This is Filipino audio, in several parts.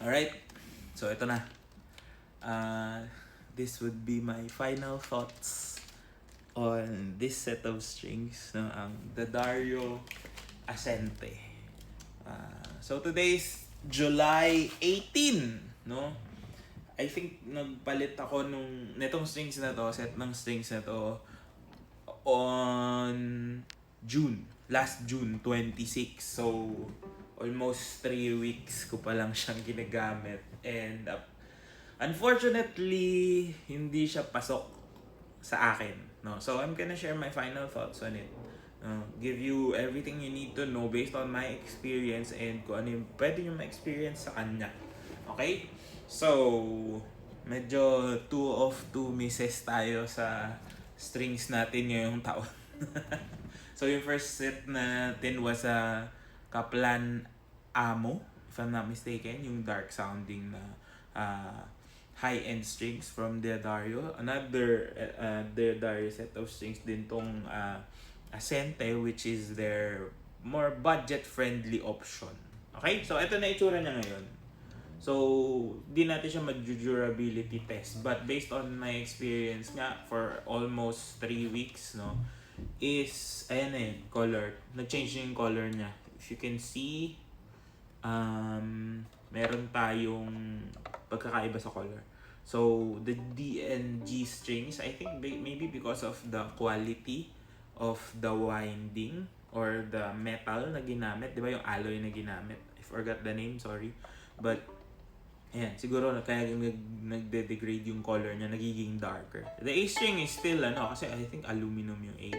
Alright, so ito na. This would be my final thoughts on this set of strings, no? Ang D'Addario Ascente. So today's July 18, no? I think nagpalit ako netong strings na to, set ng strings na to on last June 26. So almost 3 weeks ko pa lang siyang ginagamit. And unfortunately, hindi siya pasok sa akin. No? So I'm gonna share my final thoughts on it. Give you everything you need to know based on my experience and kung ano yung pwede nyo ma-experience sa kanya. Okay? So, medyo 2 of 2 misses tayo sa strings natin ngayong taon. So, yung first set natin was a Kaplan Amo, if I'm not mistaken, yung dark sounding na high-end strings from D'Addario. Another D'Addario set of strings din tong Ascente, which is their more budget-friendly option. Okay? So, ito na itsura niya ngayon. So, di natin siya mag-durability test. But based on my experience nga, for almost 3 weeks, no, is, ayan na yun, color. Nag-change yung color niya. If you can see, meron tayong pagkakaiba sa color. So, the D and G strings, I think maybe because of the quality of the winding or the metal na ginamit, di ba yung alloy na ginamit? I forgot the name, sorry. But, ayan, siguro kaya nagde-degrade yung color niya, nagiging darker. The A string is still, kasi I think aluminum yung A.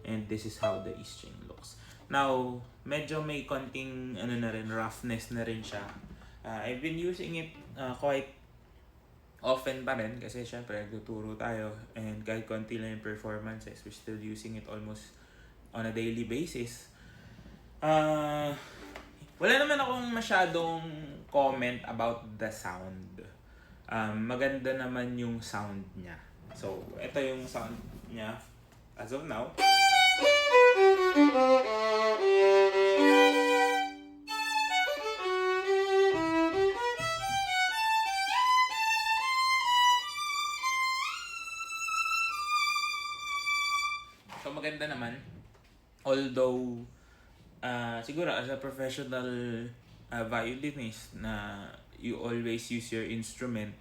And this is how the E string looks. Now, medyo may konting, roughness na rin siya. I've been using it quite often pa rin kasi syempre nagtuturo tayo and kahit konti lang yung performances, we're still using it almost on a daily basis. Wala naman akong masyadong comment about the sound. Maganda naman yung sound niya. So, ito yung sound niya as of now. So maganda naman. Although, siguro as a professional violinist na you always use your instrument,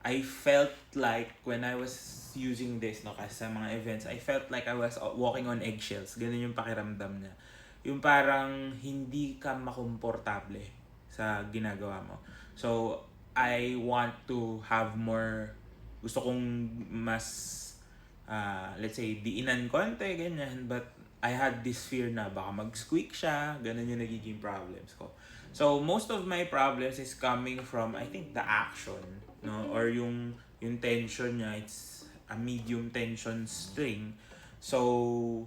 I felt like when I was using this, kasi sa mga events, I felt like I was walking on eggshells. Ganun yung pakiramdam niya. Yung parang hindi ka makomportable sa ginagawa mo. So, I want to have more, gusto kong mas let's say, diinan konti, ganyan. But I had this fear na baka mag-squeak siya, ganun yung nagiging problems ko. So, most of my problems is coming from, I think, the action, no? Or yung tension niya, it's a medium tension string. So,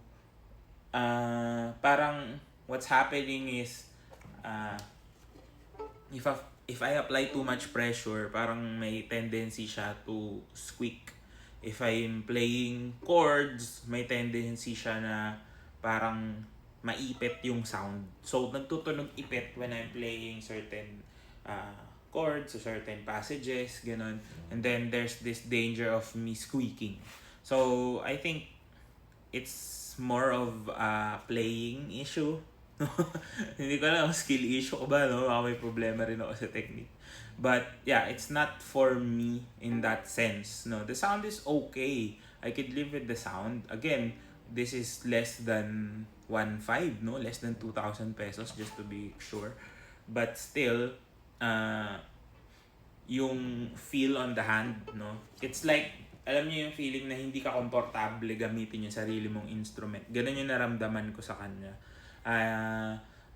parang what's happening is, if I apply too much pressure, parang may tendency siya to squeak. If I'm playing chords, may tendency siya na parang maipit yung sound. So, nagtutunog ipit when I'm playing certain chords or certain passages, ganun. And then, there's this danger of me squeaking. So, I think it's more of a playing issue. Hindi ko alam, skill issue ko ba, no? Baka may problema rin ako sa technique. But yeah, it's not for me in that sense. No, the sound is okay. I could live with the sound. Again, this is less than 1.5, no? Less than 2,000 pesos just to be sure. But still, yung feel on the hand, no? It's like, alam niyo yung feeling na hindi ka komportable gamitin yung sarili mong instrument. Ganun yung naramdaman ko sa kanya.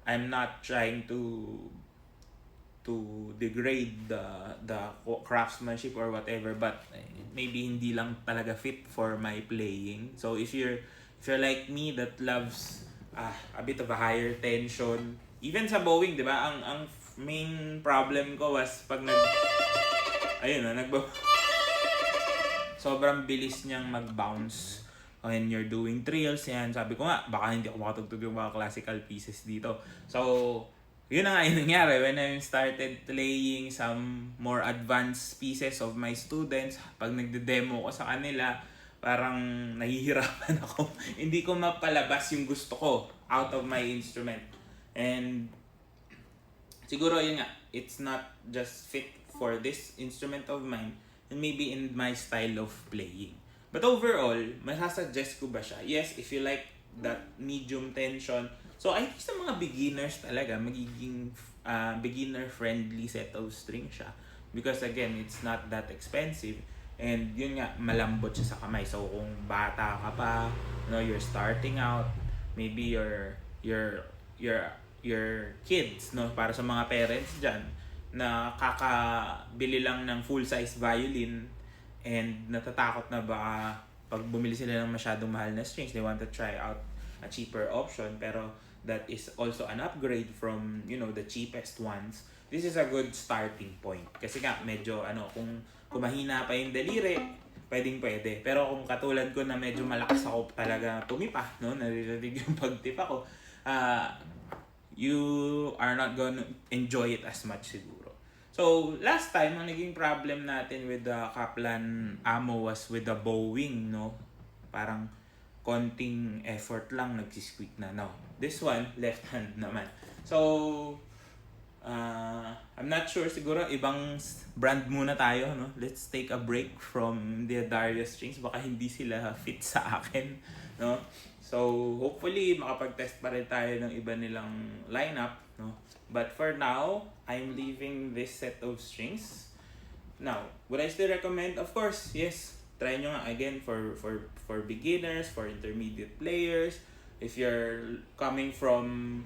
I'm not trying to degrade the craftsmanship or whatever, but maybe hindi lang talaga fit for my playing. So if you're like me that loves a bit of a higher tension, even sa bowing, 'di ba? Ang main problem ko was pag sobrang bilis niyang mag-bounce when you're doing trills yan. Sabi ko nga, baka hindi ako makatugtog yung mga classical pieces dito. So, yun na nga yung nangyari when I started playing some more advanced pieces of my students. Pag nagde-demo ko sa kanila, parang nahihirapan ako. Hindi ko mapalabas yung gusto ko out of my instrument. And siguro yun nga, it's not just fit for this instrument of mine and maybe in my style of playing. But overall, masasuggest ko ba siya? Yes, if you like that medium tension. So I think sa mga beginners talaga, magiging beginner-friendly set of string siya. Because again, it's not that expensive. And yun nga, malambot siya sa kamay. So kung bata ka pa, you're starting out, maybe your kids, para sa mga parents dyan, na kakabili lang ng full-size violin and natatakot na baka pag bumili sila ng masyadong mahal na strings, they want to try out a cheaper option, pero that is also an upgrade from the cheapest ones. This is a good starting point kasi nga medyo kung mahina pa yung daliri, pwede, pero kung katulad ko na medyo malakas ako talaga tumipa, naririnig yung pagtipa ko, you are not gonna enjoy it as much siguro. So last time ang naging problem natin with the Kaplan Amo was with the bowing, parang konting effort lang nagsisqueak na. No, this one left hand naman. So I'm not sure, siguro ibang brand muna tayo, Let's take a break from the Darius strings, baka hindi sila fit sa akin, So hopefully makapag-test pa rin tayo ng iba nilang lineup, But for now, I'm leaving this set of strings. Now, would I still recommend? Of course, yes. Try nyo nga again for beginners, for intermediate players. If you're coming from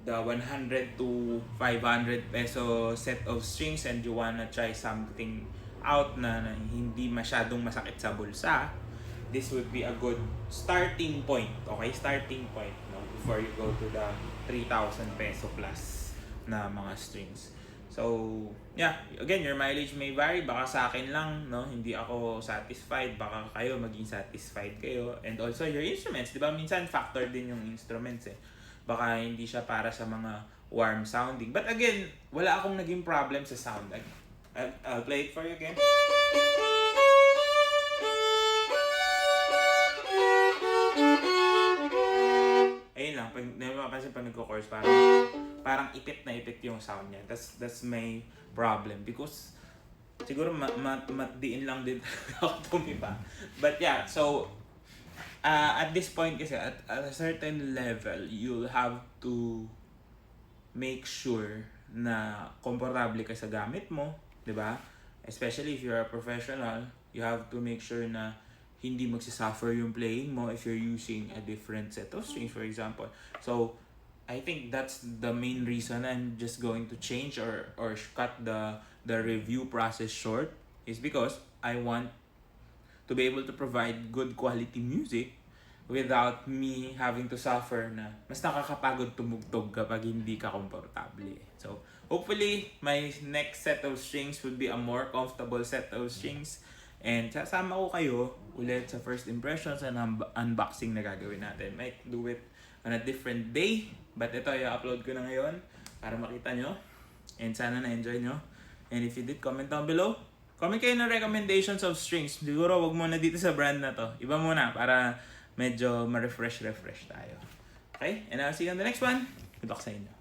the 100 to 500 peso set of strings and you wanna try something out na hindi masyadong masakit sa bulsa, this would be a good starting point. Okay, starting point, before you go to the 3,000 peso plus na mga strings. So, yeah, again, your mileage may vary. Baka sa akin lang, hindi ako satisfied. Baka kayo maging satisfied kayo. And also your instruments, di ba? Minsan factor din yung instruments Baka hindi siya para sa mga warm sounding. But again, wala akong naging problem sa sound. I'll play it for you again. Ayun lang, napapansin pag nagko-chorus, parang ipit na ipit yung sound niya. That's my problem. Because siguro matdiin lang din ako tumipa. But yeah, so at this point kasi, at a certain level, you'll have to make sure na komportable ka sa gamit mo, di ba? Especially if you're a professional, you have to make sure na hindi magsisuffer yung playing mo if you're using a different set of strings, for example. So, I think that's the main reason I'm just going to change or cut the review process short, is because I want to be able to provide good quality music without me having to suffer na mas nakakapagod tumugtog kapag hindi ka komportable. So, hopefully, my next set of strings would be a more comfortable set of strings. And sasama ko kayo ulit sa first impressions and unboxing na gagawin natin. Might do it on a different day, but ito i-upload ko na ngayon para makita nyo. And sana na-enjoy nyo. And if you did, comment down below. Comment kayo ng recommendations of strings. Siguro wag muna dito sa brand na to. Iba muna para medyo ma-refresh tayo. Okay? And I'll see you on the next one. Good luck sa inyo.